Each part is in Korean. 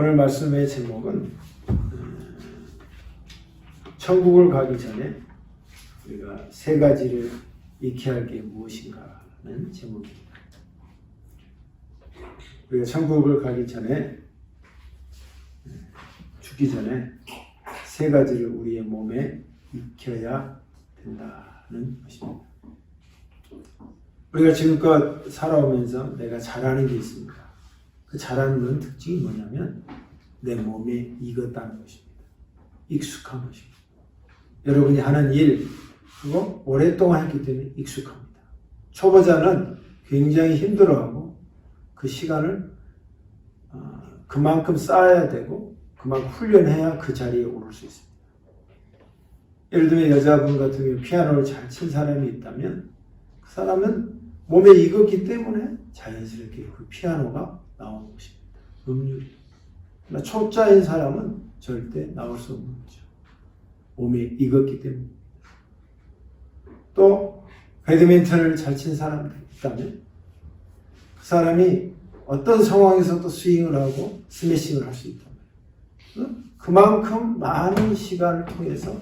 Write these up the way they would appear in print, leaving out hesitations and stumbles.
오늘 말씀의 제목은 천국을 가기 전에 우리가 세 가지를 익혀야 할 게 무엇인가는 제목입니다. 우리가 천국을 가기 전에, 죽기 전에 세 가지를 우리의 몸에 익혀야 된다는 것입니다. 우리가 지금껏 살아오면서 내가 잘하는 게 있습니다. 그 잘하는 건 특징이 뭐냐면 내 몸에 익었다는 것입니다. 익숙한 것입니다. 여러분이 하는 일, 그거 오랫동안 했기 때문에 익숙합니다. 초보자는 굉장히 힘들어하고 그 시간을 그만큼 쌓아야 되고 그만큼 훈련해야 그 자리에 오를 수 있습니다. 예를 들면 여자분 같은 경우 피아노를 잘 친 사람이 있다면 그 사람은 몸에 익었기 때문에 자연스럽게 그 피아노가 나오는 것입니다. 음률이. 그러나 초짜인 사람은 절대 나올 수 없는 거죠. 몸에 익었기 때문입니다. 또 배드민턴을 잘 친 사람이 있다면 그 사람이 어떤 상황에서도 스윙을 하고 스매싱을 할 수 있단 말이에요. 그만큼 많은 시간을 통해서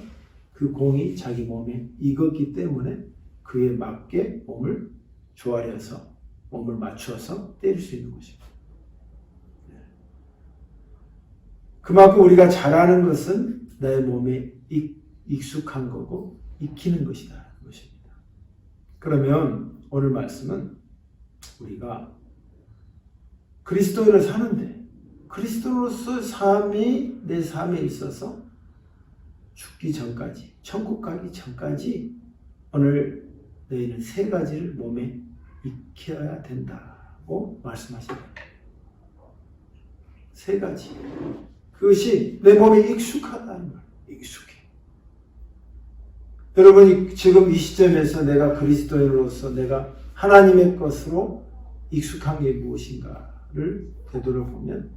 그 공이 자기 몸에 익었기 때문에 그에 맞게 몸을 조아려서 몸을 맞추어서 때릴 수 있는 것입니다. 그만큼 우리가 잘하는 것은 내 몸에 익숙한 거고 익히는 것이다. 것입니다. 그러면 오늘 말씀은 우리가 그리스도인을 사는데 그리스도로서 삶이 내 삶에 있어서 죽기 전까지, 천국 가기 전까지 오늘 너희는 세 가지를 몸에 익혀야 된다고 말씀하십니다. 세 가지. 그것이 내 몸에 익숙하다는 말. 익숙해. 여러분이 지금 이 시점에서 내가 그리스도인으로서 내가 하나님의 것으로 익숙한 게 무엇인가를 되돌아보면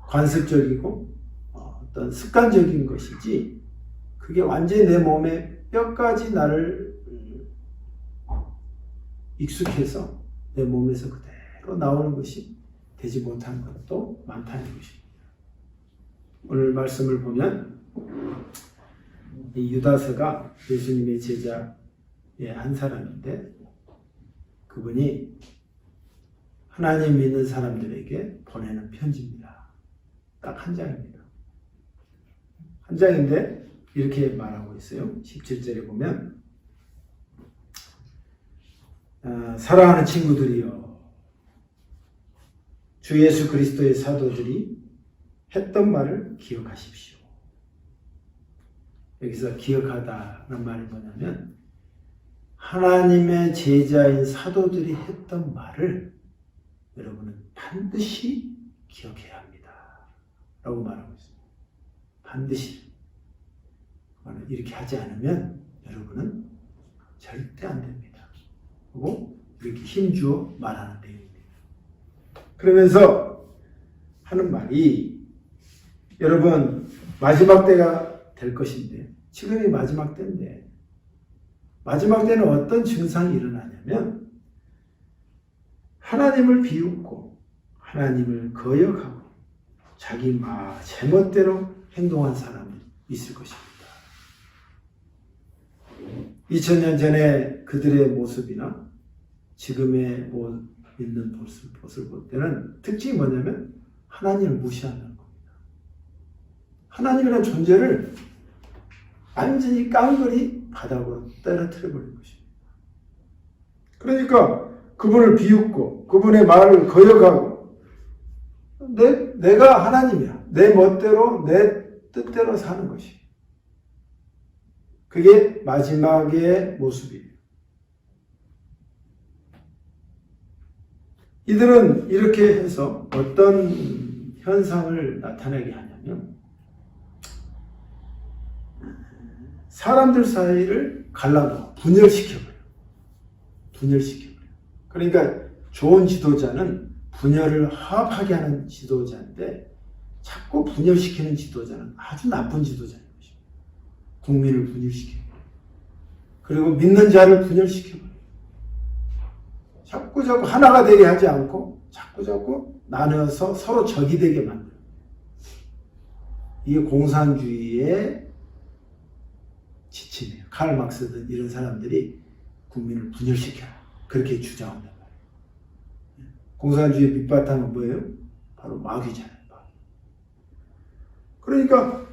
관습적이고 어떤 습관적인 것이지 그게 완전히 내 몸에 뼈까지 나를 익숙해서 내 몸에서 그대로 나오는 것이 되지 못한 것도 많다는 것입니다. 오늘 말씀을 보면 이 유다서가 예수님의 제자의 한 사람인데 그분이 하나님 믿는 사람들에게 보내는 편지입니다. 딱 한 장입니다. 한 장인데 이렇게 말하고 있어요. 17절에 보면 사랑하는 친구들이여 주 예수 그리스도의 사도들이 했던 말을 기억하십시오. 여기서 기억하다는 말이 뭐냐면 하나님의 제자인 사도들이 했던 말을 여러분은 반드시 기억해야 합니다. 라고 말하고 있습니다. 반드시. 이렇게 하지 않으면 여러분은 절대 안 됩니다. 그리고 이렇게 힘주어 말하는 내용입니다. 그러면서 하는 말이 여러분 마지막 때가 될 것인데 지금이 마지막 때인데 마지막 때는 어떤 증상이 일어나냐면 하나님을 비웃고 하나님을 거역하고 자기 제멋대로 행동한 사람이 있을 것입니다. 2000년 전에 그들의 모습이나 지금의 있는 모습을 볼 때는 특징이 뭐냐면 하나님을 무시한다는 겁니다. 하나님이라는 존재를 완전히 깡그리 바닥으로 떨어뜨려 버린 것입니다. 그러니까 그분을 비웃고 그분의 말을 거역하고 내가 하나님이야. 내 멋대로 내 뜻대로 사는 것이. 그게 마지막의 모습이에요. 이들은 이렇게 해서 어떤 현상을 나타내게 하냐면 사람들 사이를 갈라놓고 분열시켜버려요. 그러니까 좋은 지도자는 분열을 화합하게 하는 지도자인데 자꾸 분열시키는 지도자는 아주 나쁜 지도자인 것입니다. 국민을 분열시켜요. 그리고 믿는 자를 분열시켜요. 자꾸 하나가 되게 하지 않고 자꾸 나눠서 서로 적이 되게 만들어요. 이게 공산주의의 지침이에요. 칼 막스든 이런 사람들이 국민을 분열시켜라. 그렇게 주장한단 말이에요. 공산주의 밑바탕은 뭐예요? 바로 마귀잖아요. 마귀. 그러니까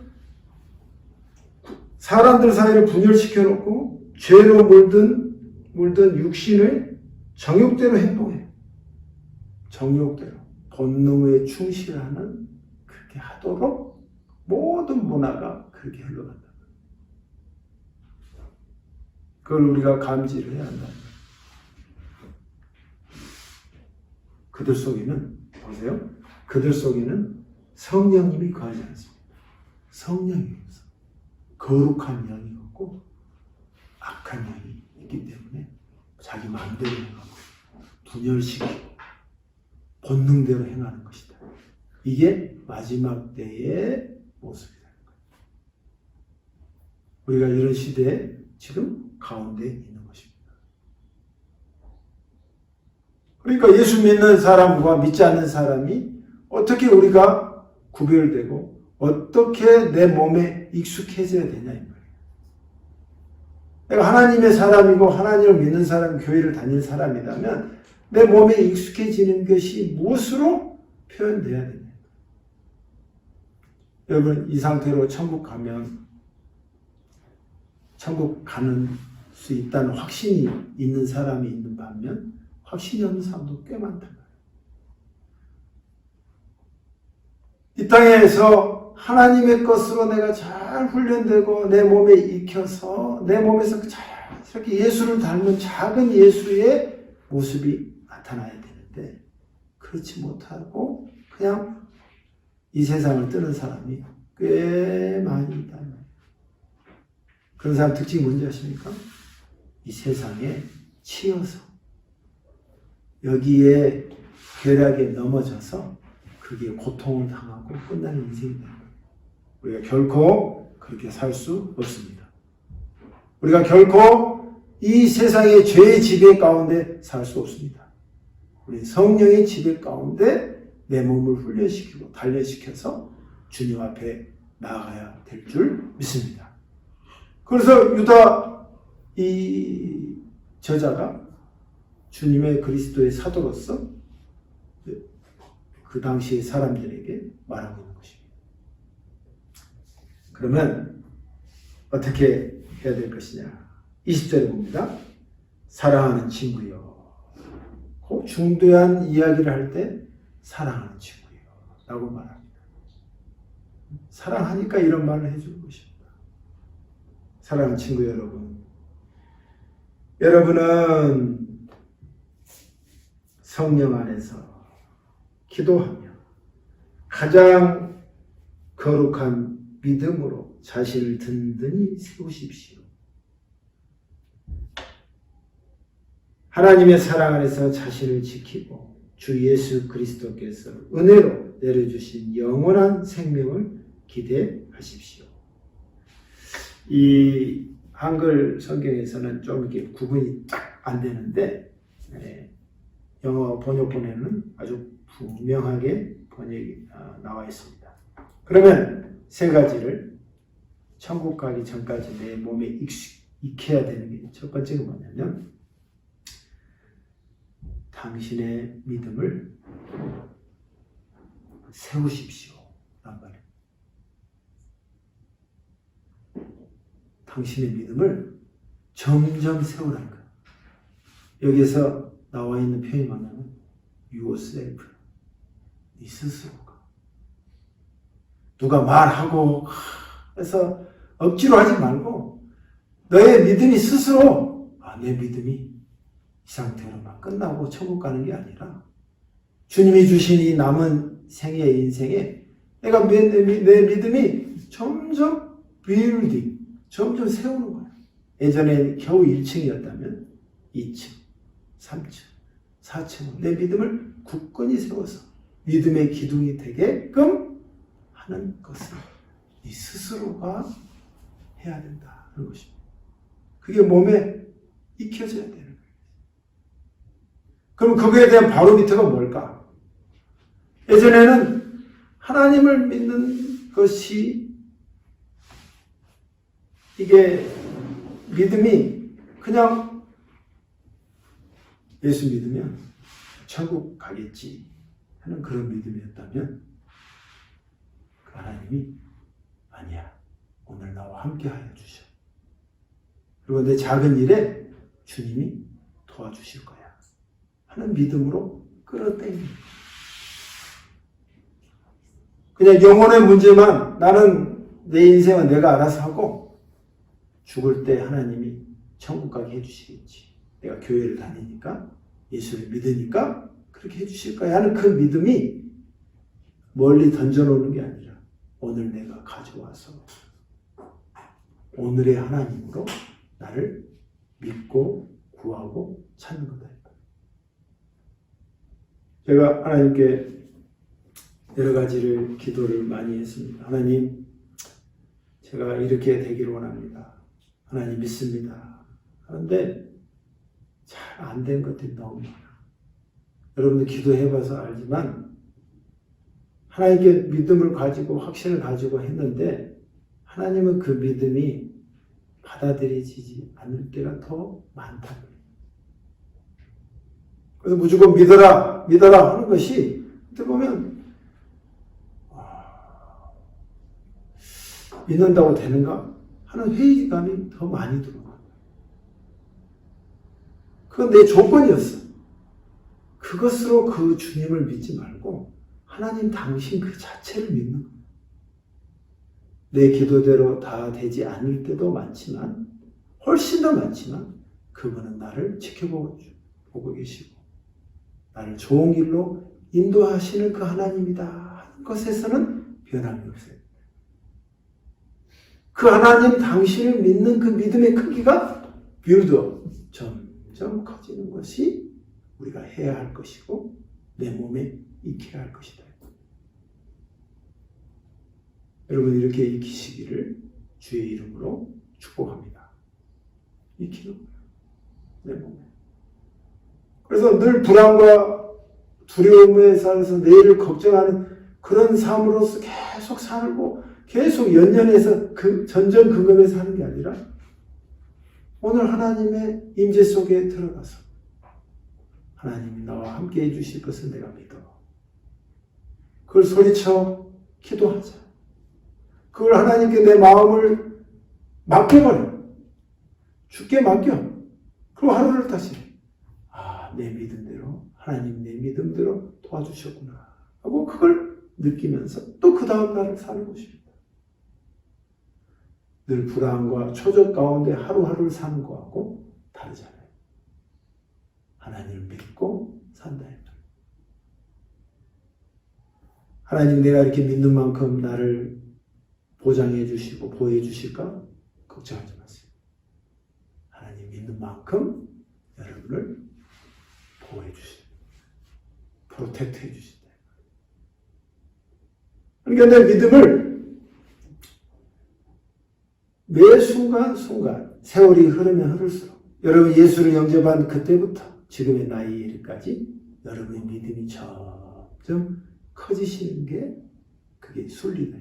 사람들 사이를 분열시켜놓고 죄로 물든 육신을 정욕대로 행동해요. 정욕대로. 본능에 충실하는 그렇게 하도록 모든 문화가 그렇게 흘러간다. 그걸 우리가 감지를 해야 한다. 그들 속에는, 보세요. 그들 속에는 성령님이 거하지 않습니다. 성령이 없어. 거룩한 영이 없고 악한 영이 있기 때문에 자기 마음대로 행하고 분열시키고 본능대로 행하는 것이다. 이게 마지막 때의 모습이다. 우리가 이런 시대에 지금 가운데 있는 것입니다. 그러니까 예수 믿는 사람과 믿지 않는 사람이 어떻게 우리가 구별되고 어떻게 내 몸에 익숙해져야 되냐 이 말이에요. 내가 하나님의 사람이고 하나님을 믿는 사람, 교회를 다니는 사람이라면 내 몸에 익숙해지는 것이 무엇으로 표현돼야 되냐. 여러분 이 상태로 천국 가면 천국 가는 수 있다는 확신이 있는 사람이 있는 반면 확신이 없는 사람도 꽤 많단 말이에요. 이 땅에서 하나님의 것으로 내가 잘 훈련되고 내 몸에 익혀서 내 몸에서 자연스럽게 예수를 닮은 작은 예수의 모습이 나타나야 되는데 그렇지 못하고 그냥 이 세상을 뜨는 사람이 꽤 많이 있단 말이에요. 그런 사람 특징이 뭔지 아십니까? 이 세상에 치여서 여기에 쾌락에 넘어져서 그게 고통을 당하고 끝나는 인생이 되는 거예요. 우리가 결코 그렇게 살 수 없습니다. 우리가 결코 이 세상의 죄의 지배 가운데 살 수 없습니다. 우리 성령의 지배 가운데 내 몸을 훈련시키고 단련시켜서 주님 앞에 나아가야 될 줄 믿습니다. 그래서 유다 이 저자가 주님의 그리스도의 사도로서 그 당시의 사람들에게 말하고 있는 것입니다. 그러면 어떻게 해야 될 것이냐? 20절에 봅니다. 사랑하는 친구여. 그 중대한 이야기를 할 때 사랑하는 친구여 라고 말합니다. 사랑하니까 이런 말을 해주는 것입니다. 사랑하는 친구 여러분, 여러분은 성령 안에서 기도하며 가장 거룩한 믿음으로 자신을 든든히 세우십시오. 하나님의 사랑 안에서 자신을 지키고 주 예수 그리스도께서 은혜로 내려주신 영원한 생명을 기대하십시오. 이 한글 성경에서는 좀 이렇게 구분이 딱 안 되는데 영어 번역본에는 아주 분명하게 번역이 나와 있습니다. 그러면 세 가지를 천국 가기 전까지 내 몸에 익혀야 되는 게 첫 번째가 뭐냐면 당신의 믿음을 세우십시오. 라는 말이에요. 당신의 믿음을 점점 세우라는 거예요. 여기에서 나와 있는 표현이 뭐냐면 yourself, 네 스스로가. 누가 말하고 해서 억지로 하지 말고 너의 믿음이 스스로 내 믿음이 이 상태로만 끝나고 천국 가는 게 아니라 주님이 주신 이 남은 생의 인생에 내가 내 믿음이 점점 building, 점점 세우는 거야. 예전에 겨우 1층이었다면 2층, 3층, 4층 내 믿음을 굳건히 세워서 믿음의 기둥이 되게끔 하는 것을 이 스스로가 해야 된다는 것입니다. 그게 몸에 익혀져야 되는 거예요. 그럼 그거에 대한 바로미터가 뭘까? 예전에는 하나님을 믿는 것이 이게 믿음이 그냥 예수 믿으면 천국 가겠지 하는 그런 믿음이었다면 그 하나님이 아니야. 오늘 나와 함께 하여 주셔. 그리고 내 작은 일에 주님이 도와주실 거야. 하는 믿음으로 끌어당깁니다. 그냥 영혼의 문제만 나는 내 인생은 내가 알아서 하고 죽을 때 하나님이 천국 가게 해주시겠지. 내가 교회를 다니니까 예수를 믿으니까 그렇게 해주실 거야 하는 그 믿음이 멀리 던져놓는 게 아니라 오늘 내가 가져와서 오늘의 하나님으로 나를 믿고 구하고 찾는 거다. 제가 하나님께 여러 가지를 기도를 많이 했습니다. 하나님, 제가 이렇게 되기를 원합니다. 하나님 믿습니다. 그런데 잘 안 된 것들이 너무 많아. 여러분들 기도해봐서 알지만 하나님께 믿음을 가지고 확신을 가지고 했는데 하나님은 그 믿음이 받아들여지지 않을 때가 더 많다고요. 그래서 무조건 믿어라 하는 것이 어떻게 보면 믿는다고 되는가 하는 회의감이 더 많이 들어요. 그건 내 조건이었어. 그것으로 그 주님을 믿지 말고 하나님 당신 그 자체를 믿는 거예요. 내 기도대로 다 되지 않을 때도 많지만 훨씬 더 많지만 그분은 나를 지켜보고 계시고 나를 좋은 길로 인도하시는 그 하나님이다 하는 것에서는 변함이 없어요. 그 하나님 당신을 믿는 그 믿음의 크기가 빌드업 점점 커지는 것이 우리가 해야 할 것이고 내 몸에 익혀야 할 것이다. 여러분 이렇게 익히시기를 주의 이름으로 축복합니다. 익히는 거예요. 내 몸에. 그래서 늘 불안과 두려움에 살아서 내일을 걱정하는 그런 삶으로서 계속 살고 계속 연연해서 그 전전긍긍에 사는 게 아니라 오늘 하나님의 임재 속에 들어가서 하나님이 나와 함께 해주실 것을 내가 믿어. 그걸 소리쳐 기도하자. 그걸 하나님께 내 마음을 맡겨버려. 주께 맡겨. 그리고 하루를 다시 내 믿음대로 하나님 내 믿음대로 도와주셨구나 하고 그걸 느끼면서 또 그 다음 날을 사는 것입니다. 늘 불안과 초적 가운데 하루하루를 사는 거하고 다르잖아요. 하나님을 믿고 산다. 하나님 내가 이렇게 믿는 만큼 나를 보장해 주시고 보호해 주실까? 걱정하지 마세요. 하나님 믿는 만큼 여러분을 보호해 주신다. 프로텍트 해 주신다. 그러니까 내 믿음을 매 순간순간 세월이 흐르면 흐를수록 여러분 예수를 영접한 그때부터 지금의 나이에 이르기까지 여러분의 믿음이 점점 커지시는 게 그게 순리다.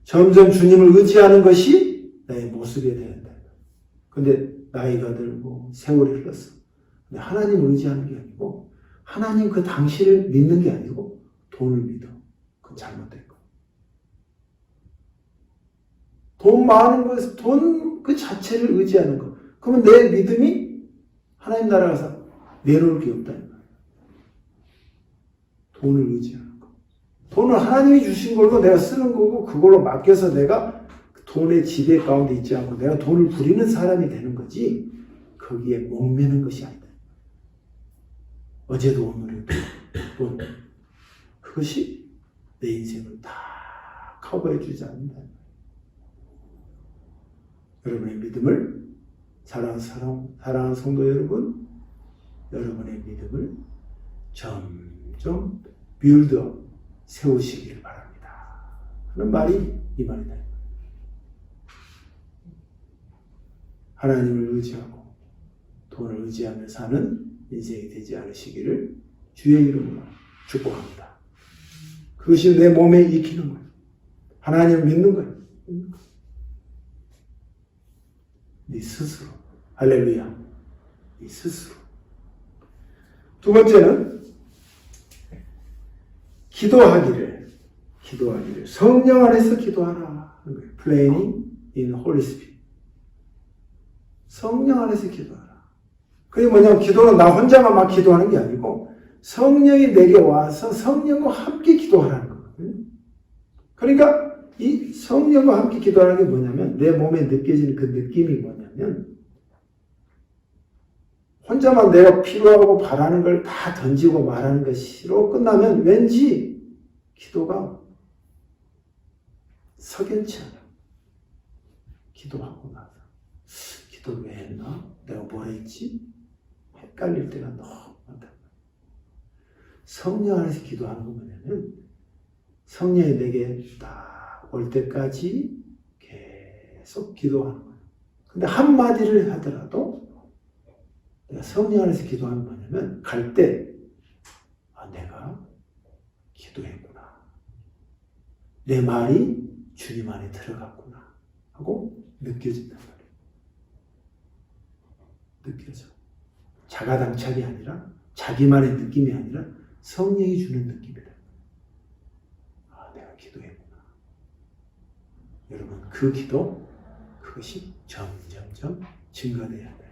점점 주님을 의지하는 것이 나의 모습이 되어야 된다. 근데 나이가 들고 세월이 흘렀어. 근데 하나님을 의지하는 게 아니고 하나님 그 당신을 믿는 게 아니고 돈을 믿어. 그건 잘못된 거. 돈 많은 것에서 돈 그 자체를 의지하는 거. 그러면 내 믿음이 하나님 나라 가서 내놓을 게 없다는 거예요. 돈을 의지하는 거. 돈을 하나님이 주신 걸로 내가 쓰는 거고 그걸로 맡겨서 내가 돈의 지배 가운데 있지 않고 내가 돈을 부리는 사람이 되는 거지 거기에 목매는 것이 아니다. 어제도 오늘에도 돈. 그것이 내 인생을 다 커버해 주지 않는다. 여러분의 믿음을 사랑하는 성도 여러분, 여러분의 믿음을 점점 빌드업 세우시기를 바랍니다. 하는 말이 이 말이다. 하나님을 의지하고 돈을 의지하며 사는 인생이 되지 않으시기를 주의 이름으로 축복합니다. 그것이 내 몸에 익히는 거예요. 하나님을 믿는 거예요. 네 스스로. 할렐루야. 네 스스로. 두 번째는 기도하기를 성령 안에서 기도하라 하는 거예요. Praying in Holy Spirit. 성령 안에서 기도하라. 그게 뭐냐면 기도는 나 혼자만 막 기도하는 게 아니고 성령이 내게 와서 성령과 함께 기도하라는 거거든요. 그러니까 이 성령과 함께 기도하는 게 뭐냐면 내 몸에 느껴지는 그 느낌이 뭐냐면 혼자만 내가 필요하고 바라는 걸 다 던지고 말하는 것으로 끝나면 왠지 기도가 석연치 않아. 기도하고 나서 기도를 왜 했나? 내가 뭘 했지? 헷갈릴 때가 너무 많다. 성령 안에서 기도하는 건 뭐냐면 성령이 내게 딱 올 때까지 계속 기도하는 거예요. 근데 한마디를 하더라도 내가 성령 안에서 기도하는 건 뭐냐면 갈 때 내가 기도했구나. 내 말이 주님 안에 들어갔구나 하고 느껴진단 말이에요. 느껴져. 자가당착이 아니라 자기만의 느낌이 아니라 성령이 주는 느낌이다. 내가 기도했구나. 여러분 그 기도 그것이 점점점 증가돼야 한다.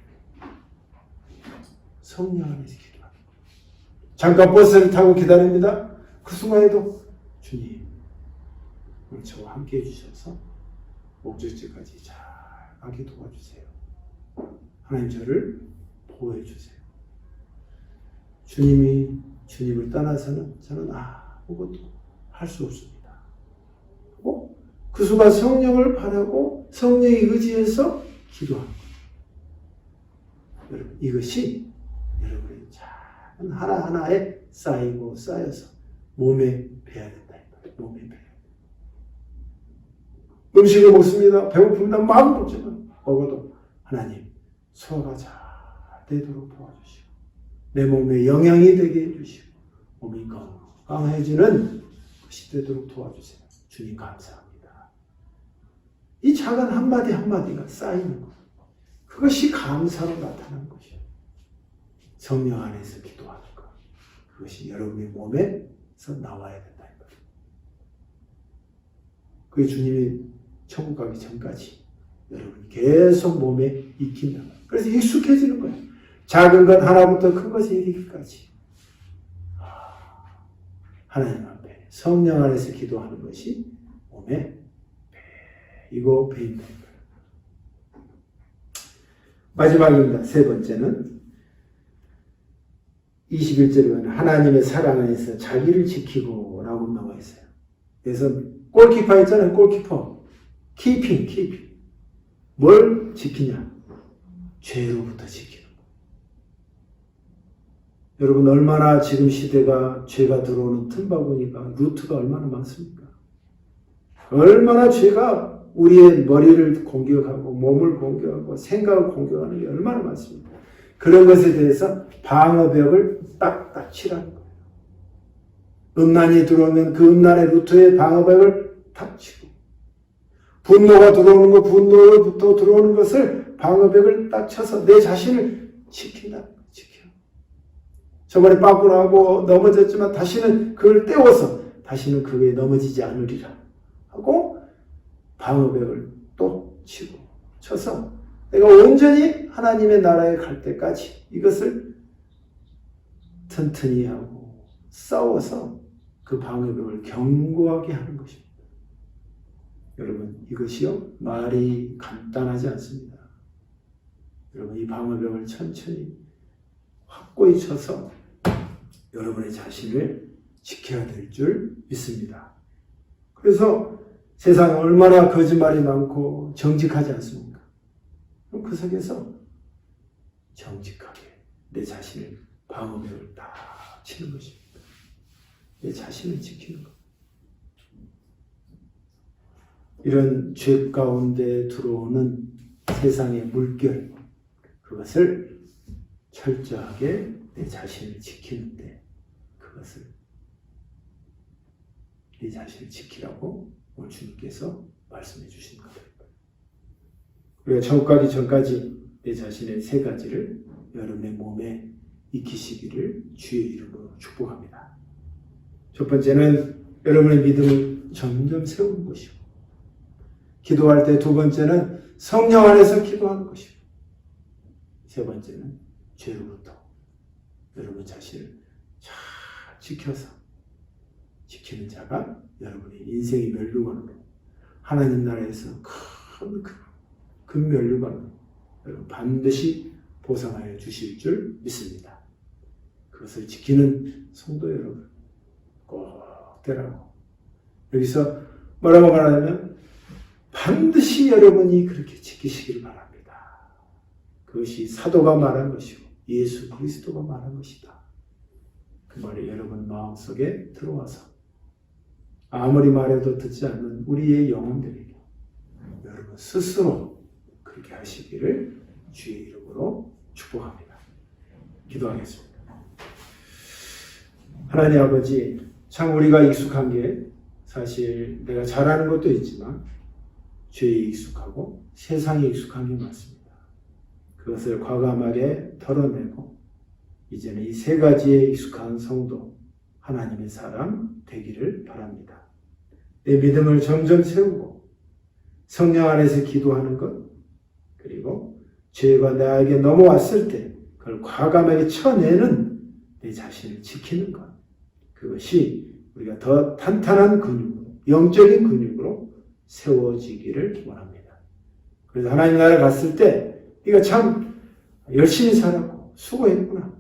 성령 안에서 기도하는 거예요. 잠깐 버스를 타고 기다립니다. 그 순간에도 주님 오늘 저와 함께 해주셔서 목적지까지 잘 가게 도와주세요. 하나님 저를 보호해 주세요. 주님을 떠나서는 저는 아무것도 할 수 없습니다. 그 순간 성령을 바라고 성령의 의지에서 기도하는 거예요. 여러분 이것이 여러분의 작은 하나하나에 쌓이고 쌓여서 몸에 배야 된다. 몸에 배야. 음식을 먹습니다. 배고픕니다. 마음 먹지만 먹어도 하나님 소화가 잘 되도록 도와주시고 내 몸에 영양이 되게 해주시고 몸이 건강해지는 것이 되도록 도와주세요. 주님 감사합니다. 이 작은 한마디 한마디가 쌓이는 것. 그것이 감사로 나타나는 것이에요. 성령 안에서 기도하는 것. 그것이 여러분의 몸에서 나와야 된다. 그게 주님이 천국 가기 전까지 여러분이 계속 몸에 익힌다. 그래서 익숙해지는 거예요. 작은 것 하나부터 큰 것에 이르기까지. 하나님 앞에 성령 안에서 기도하는 것이 몸에 배이고 배인다. 마지막입니다. 세 번째는 21절에 보면 하나님의 사랑 안에서 자기를 지키고 라고 나와 있어요. 그래서 골키퍼 있잖아요. 골키퍼. 키핑. 뭘 지키냐? 죄로부터 지키는 거. 여러분 얼마나 지금 시대가 죄가 들어오는 틈바구니가 루트가 얼마나 많습니까? 얼마나 죄가 우리의 머리를 공격하고 몸을 공격하고 생각을 공격하는 게 얼마나 많습니까? 그런 것에 대해서 방어벽을 딱딱 치라는 거예요. 음란이 들어오면 그 음란의 루트에 방어벽을 탁 치고 분노가 들어오는 거 분노로부터 들어오는 것을 방어벽을 딱 쳐서 내 자신을 지킨다. 지켜. 저번에 빠꾸를 하고 넘어졌지만 다시는 그걸 떼워서 다시는 그게 넘어지지 않으리라 하고 방어벽을 또 치고 쳐서 내가 온전히 하나님의 나라에 갈 때까지 이것을 튼튼히 하고 싸워서 그 방어벽을 견고하게 하는 것입니다. 여러분 이것이요 말이 간단하지 않습니다. 여러분 이 방어벽을 천천히 확고히 쳐서 여러분의 자신을 지켜야 될 줄 믿습니다. 그래서 세상에 얼마나 거짓말이 많고 정직하지 않습니까? 그럼 그 속에서 정직하게 내 자신을 방어벽을 딱 치는 것입니다. 내 자신을 지키는 것. 이런 죄 가운데 들어오는 세상의 물결, 그것을 철저하게 내 자신을 지키는데 그것을 네 자신을 지키라고 오늘 주님께서 말씀해 주신 겁니다. 우리가 천국 가기 전까지 내 자신의 세 가지를 여러분의 몸에 익히시기를 주의 이름으로 축복합니다. 첫 번째는 여러분의 믿음을 점점 세우는 것이고, 기도할 때 두 번째는 성령 안에서 기도하는 것이고, 세 번째는 죄로부터 여러분 자신을 잘 지켜서 지키는 자가 여러분의 인생의 면류관으로 하나님 나라에서 큰 면류관으로 여러분 반드시 보상하여 주실 줄 믿습니다. 그것을 지키는 성도 여러분 꼭 되라고. 여기서 뭐라고 말하냐면 반드시 여러분이 그렇게 지키시기를 바랍니다. 그것이 사도가 말한 것이고 예수 그리스도가 말한 것이다. 그 말이 여러분 마음속에 들어와서 아무리 말해도 듣지 않는 우리의 영혼들에게 여러분 스스로 그렇게 하시기를 주의 이름으로 축복합니다. 기도하겠습니다. 하나님 아버지, 참 우리가 익숙한 게 사실 내가 잘하는 것도 있지만 죄에 익숙하고 세상에 익숙한 게 많습니다. 그것을 과감하게 털어내고 이제는 이 세 가지에 익숙한 성도, 하나님의 사람 되기를 바랍니다. 내 믿음을 점점 세우고 성령 안에서 기도하는 것, 그리고 죄가 나에게 넘어왔을 때 그걸 과감하게 쳐내는 내 자신을 지키는 것, 그것이 우리가 더 탄탄한 근육으로, 영적인 근육으로 세워지기를 원합니다. 그래서 하나님 나라에 갔을 때 네가 참 열심히 살았고 수고했구나,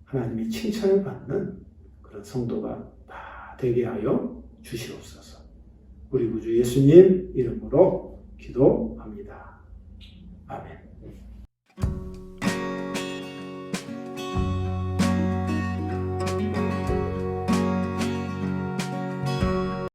하나님의 칭찬을 받는 그런 성도가 다 되게 하여 주시옵소서. 우리 구주 예수님 이름으로 기도합니다. 아멘.